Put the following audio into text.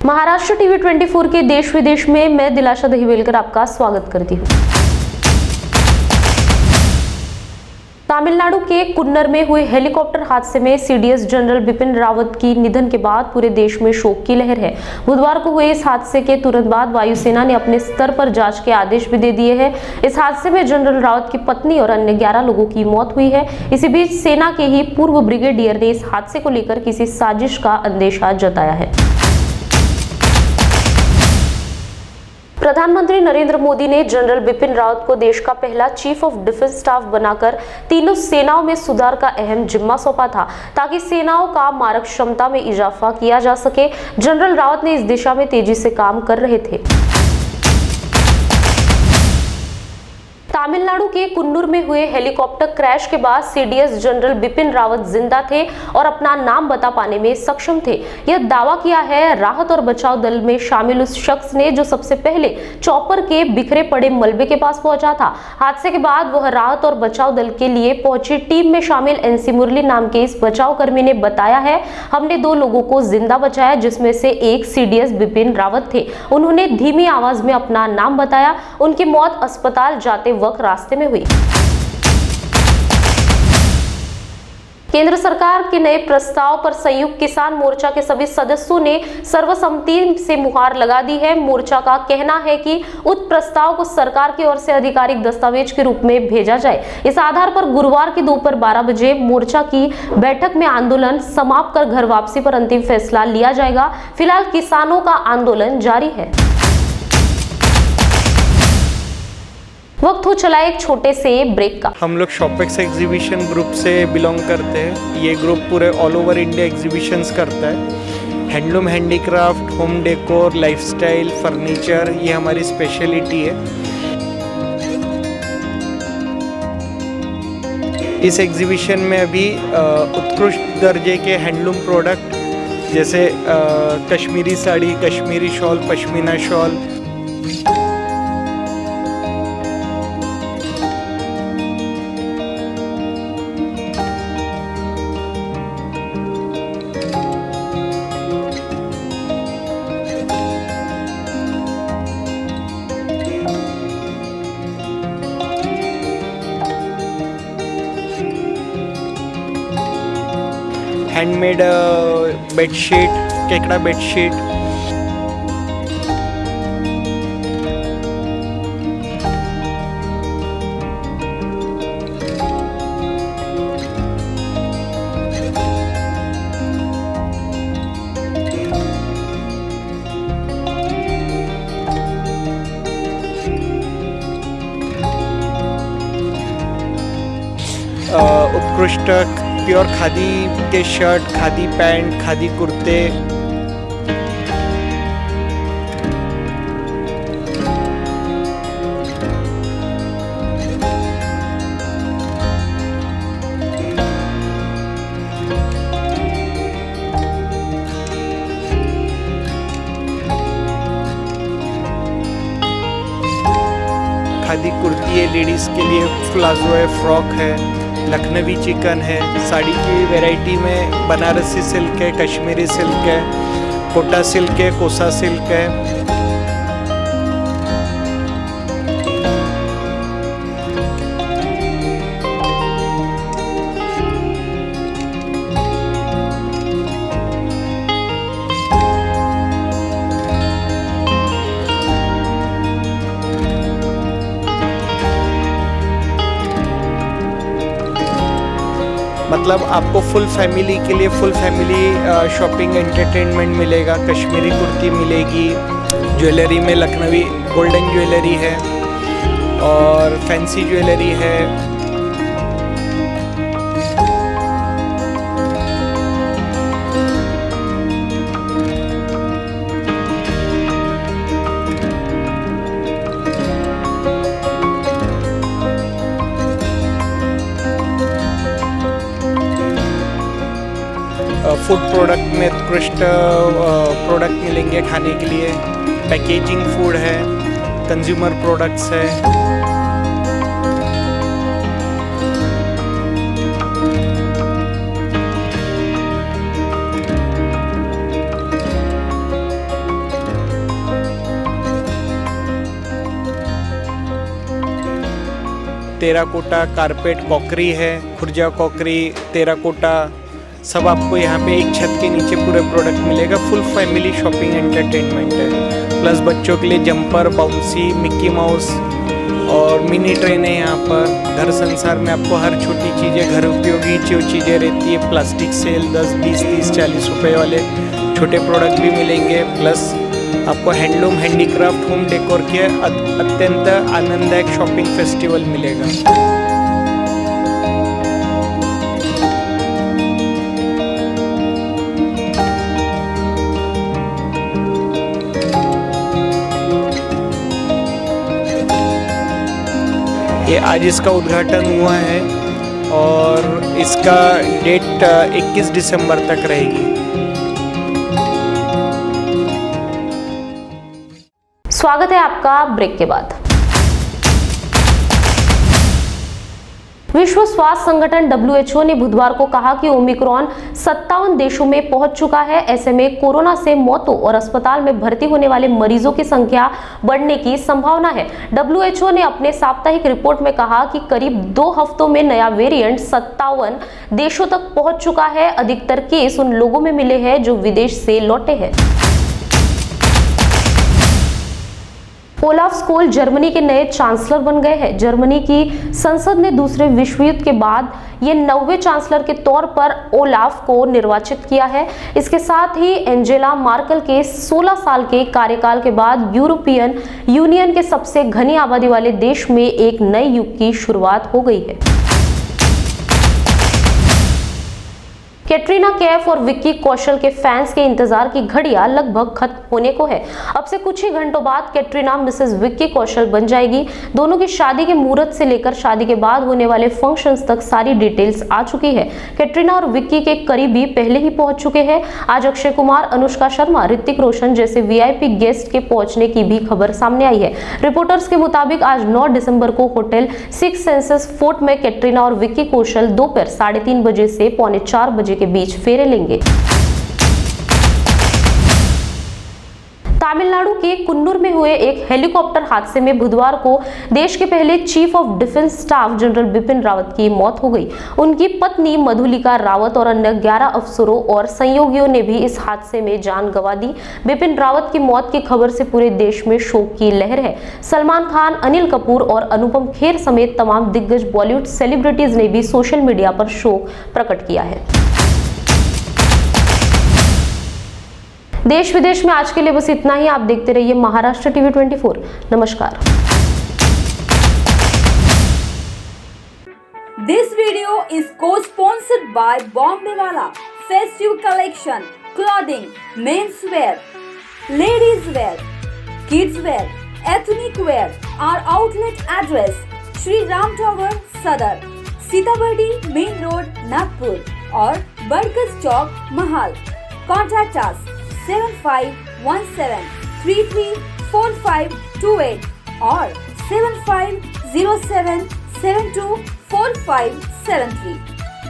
Maharashtra TV 24 के देश विदेश में मैं दिलाशा दहिवेलकर आपका स्वागत करती हूँ। तमिलनाडु के कुन्नर में हुए हेलीकॉप्टर हादसे में सीडीएस जनरल बिपिन रावत की निधन के बाद पूरे देश में शोक की लहर है। बुधवार को हुए इस हादसे के तुरंत बाद वायुसेना ने अपने स्तर पर जांच के आदेश भी दे दिए हैं। इस हादसे में जनरल रावत की पत्नी और अन्य 11 लोगों की मौत हुई है। इसी बीच सेना के ही पूर्व ब्रिगेडियर ने इस हादसे को लेकर किसी साजिश का अंदेशा जताया है। प्रधानमंत्री नरेंद्र मोदी ने जनरल बिपिन रावत को देश का पहला चीफ ऑफ डिफेंस स्टाफ बनाकर तीनों सेनाओं में सुधार का अहम जिम्मा सौंपा था, ताकि सेनाओं का मारक क्षमता में इजाफा किया जा सके। जनरल रावत ने इस दिशा में तेजी से काम कर रहे थे। तमिलनाडु के कुन्नूर में हुए हेलीकॉप्टर क्रैश के बाद सीडीएस जनरल बिपिन रावत जिंदा थे और अपना नाम बता पाने में सक्षम थे। यह दावा किया है राहत और बचाव दल में शामिल उस शख्स ने जो सबसे पहले चॉपर के बिखरे पड़े मलबे के पास पहुंचा था। हादसे के बाद वह राहत और बचाव दल के लिए पहुंची टीम में शामिल एनसी मुरली नाम के इस बचाव कर्मी ने बताया है, हमने 2 लोगों को जिंदा बचाया, जिसमें से एक सीडीएस बिपिन रावत थे। उन्होंने धीमी आवाज में अपना नाम बताया। उनकी मौत अस्पताल जाते वक्त रास्ते में हुई। केंद्र सरकार के नए प्रस्ताव पर संयुक्त किसान मोर्चा के सभी सदस्यों ने सर्वसम्मति से मुहर लगा दी है। मोर्चा का कहना है कि उक्त प्रस्ताव को सरकार की ओर से आधिकारिक दस्तावेज के रूप में भेजा जाए। इस आधार पर गुरुवार की दोपहर 12 बजे मोर्चा की बैठक में आंदोलन समाप्त कर घर वापसी पर अंतिम फैसला लिया जाएगा। फिलहाल किसानों का आंदोलन जारी है। वक्त हो चला एक छोटे से ब्रेक का। हम लोग शॉपेक्स एग्जीबिशन ग्रुप से बिलोंग करते हैं। ये ग्रुप पूरे ऑल ओवर इंडिया एग्जीबिशंस करता है। Handloom, handicraft, home decor, lifestyle, furniture, ये हमारी स्पेशलिटी है। इस एग्जीबिशन में अभी उत्कृष्ट दर्जे के हैंडलूम प्रोडक्ट जैसे Kashmiri sari, Kashmiri shawl, pashmina shawl, handmade bedsheet, केकड़ा बेडशीट, उत्कृष्ट प्योर खादी के शर्ट, खादी पैंट, खादी कुर्ते, खादी कुर्ती है लेडीज़ के लिए, प्लाजो है, फ्रॉक है, लखनवी चिकन है, साड़ी की वैरायटी में बनारसी सिल्क है, कश्मीरी सिल्क है, कोटा सिल्क है, कोसा सिल्क है। मतलब आपको फुल फैमिली के लिए फुल फैमिली शॉपिंग एंटरटेनमेंट मिलेगा। कश्मीरी कुर्ती मिलेगी, ज्वेलरी में लखनवी गोल्डन ज्वेलरी है और फैंसी ज्वेलरी है। फूड प्रोडक्ट में उत्कृष्ट प्रोडक्ट मिलेंगे खाने के लिए। पैकेजिंग फूड है, कंज्यूमर प्रोडक्ट्स है। टेराकोटा कारपेट कॉकरी है, खुर्जा कॉकरी, टेराकोटा, सब आपको यहाँ पे एक छत के नीचे पूरे प्रोडक्ट मिलेगा। फुल फैमिली शॉपिंग एंटरटेनमेंट है। प्लस बच्चों के लिए जंपर, बाउंसी, मिक्की माउस और मिनी ट्रेन है यहाँ पर। घर संसार में आपको हर छोटी चीज़ें, घर उपयोगी जो चीज़ें रहती है, प्लास्टिक सेल 10, 20, 30, 40 रुपए वाले छोटे प्रोडक्ट भी मिलेंगे। प्लस आपको हैंडलूम, हैंडीक्राफ्ट, होम डेकोर के अत्यंत आनंददायक शॉपिंग फेस्टिवल मिलेगा। ये आज इसका उद्घाटन हुआ है और इसका डेट 21 दिसंबर तक रहेगी। स्वागत है आपका ब्रेक के बाद। विश्व स्वास्थ्य संगठन WHO ने बुधवार को कहा कि ओमिक्रॉन 57 देशों में पहुंच चुका है। ऐसे में कोरोना से मौतों और अस्पताल में भर्ती होने वाले मरीजों की संख्या बढ़ने की संभावना है। WHO ने अपने साप्ताहिक रिपोर्ट में कहा कि करीब 2 हफ्तों में नया वेरिएंट 57 देशों तक पहुंच चुका है। अधिकतर केस उन लोगों में मिले हैं जो विदेश से लौटे हैं। ओलाफ स्कोल जर्मनी के नए चांसलर बन गए हैं। जर्मनी की संसद ने दूसरे विश्व युद्ध के बाद ये 90वें चांसलर के तौर पर ओलाफ को निर्वाचित किया है। इसके साथ ही एंजेला मार्केल के 16 साल के कार्यकाल के बाद यूरोपियन यूनियन के सबसे घनी आबादी वाले देश में एक नए युग की शुरुआत हो गई है। कैटरीना कैफ और विक्की कौशल के फैंस के इंतजार की घड़ियां लगभग खत्म होने को है। अब से कुछ ही घंटों बाद कैटरीना मिसेस विक्की कौशल बन जाएगी। दोनों की शादी के मुहूर्त से लेकर शादी के बाद होने वाले फंक्शंस तक सारी डिटेल्स आ चुकी है। कैटरीना और विक्की के करीबी पहले ही पहुंच चुके हैं। आज अक्षय कुमार, अनुष्का शर्मा, ऋतिक रोशन जैसे VIP गेस्ट के पहुंचने की भी खबर सामने आई है। रिपोर्टर्स के मुताबिक आज 9 दिसंबर को होटल 6 सेंसेस फोर्ट में कैटरीना और विक्की कौशल दोपहर 3:30 बजे से 3:45 बजे के बीच फेरे लेंगे। तमिलनाडु के कुन्नूर में हुए एक हेलीकॉप्टर हादसे में बुधवार को देश के पहले chief of defence staff general Bipin Rawat की मौत हो गई। उनकी पत्नी मधुलिका रावत और अन्य 11 अफसरों और सहयोगियों ने भी इस हादसे में जान गंवा दी। बिपिन रावत की मौत की खबर से पूरे देश में शोक की लहर है। सलमान खान, अनिल कपूर और अनुपम खेर समेत तमाम दिग्गज बॉलीवुड सेलिब्रिटीज ने भी सोशल मीडिया पर शोक प्रकट किया है। देश विदेश में आज के लिए बस इतना ही। आप देखते रहिए महाराष्ट्र TV 24। नमस्कार। This video is co-sponsored by Bombay Wala Festive Collection, clothing, menswear, ladies wear, kids wear, ethnic wear. Our outlet address: Shri Ram Tower, Sadar, Sitabardi Main Road, Nagpur, or Barkas Chowk, Mahal. Contact us 7517334528 or 7507724573.